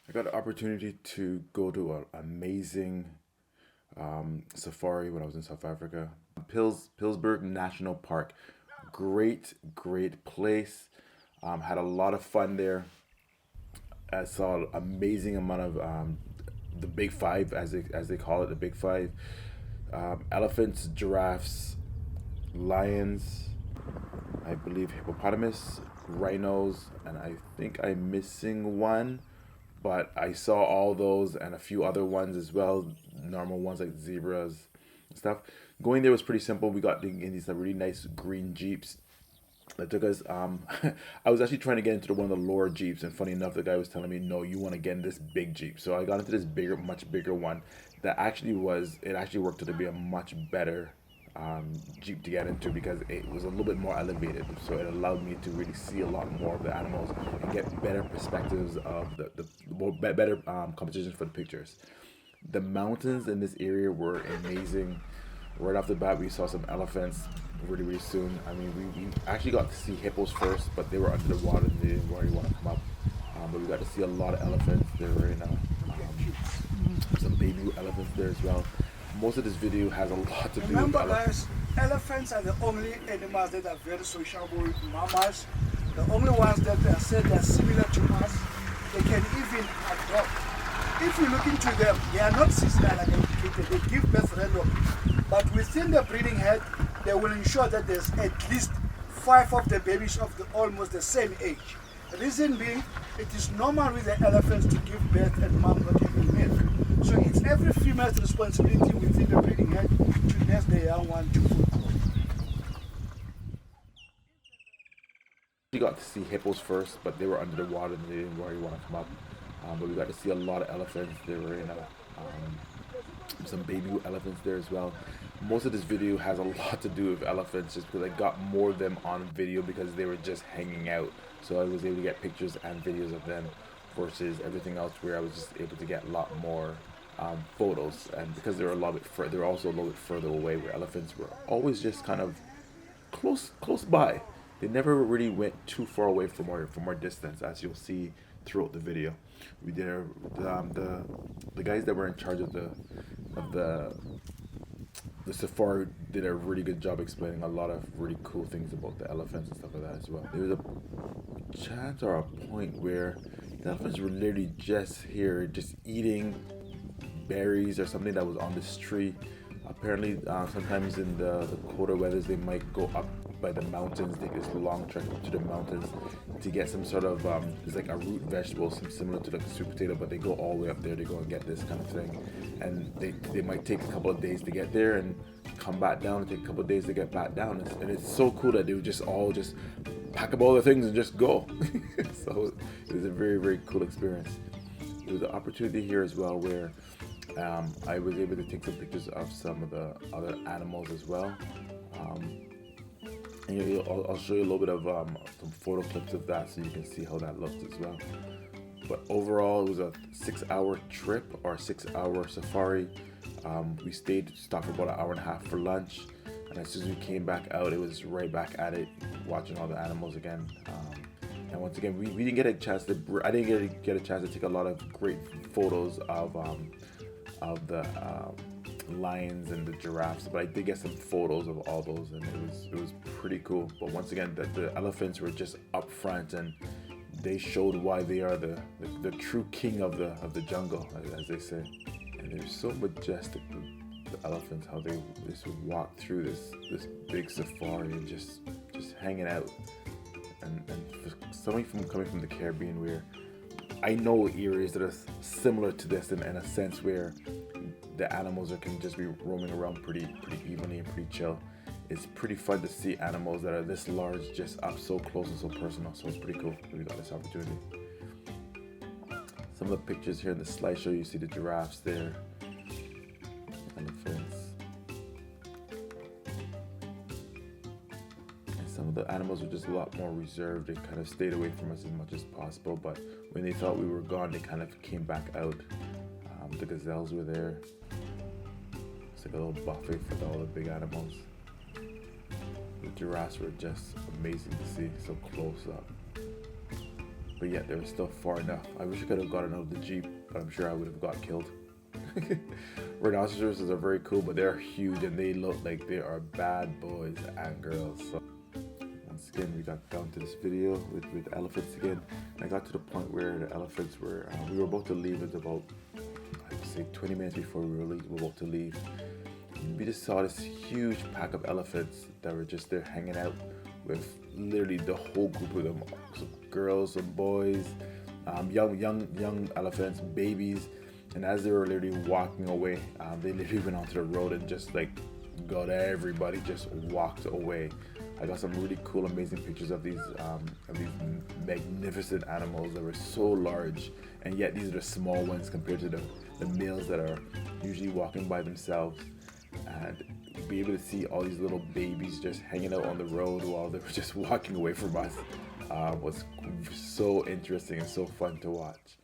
I got the opportunity to go to an amazing safari when I was in South Africa. Pillsbury National Park, great place. Had a lot of fun there. I saw an amazing amount of the big five, as they call it, the big five: elephants, giraffes, lions, I believe hippopotamus, rhinos, and I think I'm missing one, but I saw all those and a few other ones as well, normal ones like zebras and stuff. Going there was pretty simple. We got in these really nice green jeeps that took us. I was actually trying to get into one of the lower jeeps, and funny enough, the guy was telling me, "No, you want to get in this big jeep." So I got into this bigger, much bigger one. That actually was. It actually worked out to be a much better jeep to get into because it was a little bit more elevated. So it allowed me to really see a lot more of the animals and get better perspectives of better compositions for the pictures. The mountains in this area were amazing. Right off the bat, we saw some elephants really soon. I mean, we actually got to see hippos first, but they were under the water and they didn't really want to come up. But we got to see a lot of elephants. They were in some baby elephants there as well. Most of this video has a lot to do with Remember, elephants. guys, elephants are the only animals that are very sociable with mammals. The only ones that are said are similar to us. They can even adopt. If you look into them, they are not seasonal allocated. They give birth randomly. But within the breeding head, they will ensure that there's at least 5 of the babies of almost the same age. The reason being, it is normal with the elephants to give birth and mom not having milk. So it's every female's responsibility within the breeding head to nurse the young one to full grown. We got to see hippos first, but they were under the water and they didn't really want to come up. But we got to see a lot of elephants. They were in some baby elephants there as well. Most of this video has a lot to do with elephants just because I got more of them on video because they were just hanging out. So I was able to get pictures and videos of them versus everything else where I was just able to get a lot more photos. And because they're a lot bit they're also a little bit further away, where elephants were always just kind of close by. They never really went too far away from our distance, as you'll see throughout the video. We did the guys that were in charge of the safari did a really good job explaining a lot of really cool things about the elephants and stuff like that as well. There was a chance or a point where the elephants were literally just here, just eating berries or something that was on this tree. Apparently, sometimes in the colder weathers, they might go up by the mountains, take this long trek up to the mountains to get some sort of, it's like a root vegetable, some similar to like a sweet potato, but they go all the way up there to go and get this kind of thing. And they might take a couple of days to get there and come back down, and take a couple of days to get back down. And it's so cool that they would just all just pack up all the things and just go. So it was a very cool experience. There was an opportunity here as well where I was able to take some pictures of some of the other animals as well. And I'll show you a little bit of some photo clips of that so you can see how that looks as well. But overall, it was a 6-hour trip or 6-hour safari. We stopped for about an hour and a half for lunch. And as soon as we came back out, it was right back at it, watching all the animals again. And once again, we didn't get a chance to. I didn't get a chance to take a lot of great photos of the lions and the giraffes, but I did get some photos of all those, and it was pretty cool. But once again, the elephants were just up front, and they showed why they are the true king of the jungle, as they say. And they're so majestic. The elephants, how they just walk through this big safari and just hanging out. And for somebody coming from the Caribbean, where I know areas that are similar to this in a sense where the animals can just be roaming around pretty evenly and pretty chill. It's pretty fun to see animals that are this large just up so close and so personal. So it's pretty cool that we got this opportunity. Some of the pictures here in the slideshow, you see the giraffes there, elephants. Some of the animals were just a lot more reserved. They kind of stayed away from us as much as possible, but when they thought we were gone, they kind of came back out. The gazelles were there. It's like a little buffet for all the big animals. The giraffes were just amazing to see, so close up. but yet they were still far enough. I wish I could have gotten out of the Jeep, but I'm sure I would have got killed. Rhinoceroses are very cool, but they're huge and they look like they are bad boys and girls. So once again, we got down to this video with elephants again. And I got to the point where the elephants were, we were about to leave. It was about, I'd say 20 minutes before we were about to leave. We just saw this huge pack of elephants that were just there hanging out with literally the whole group of them, some girls, some boys, young elephants, babies. And as they were literally walking away, they literally went onto the road and just like got everybody just walked away. I got some really cool, amazing pictures of these magnificent animals that were so large, and yet these are the small ones compared to the males that are usually walking by themselves. And be able to see all these little babies just hanging out on the road while they were just walking away from us was so interesting and so fun to watch.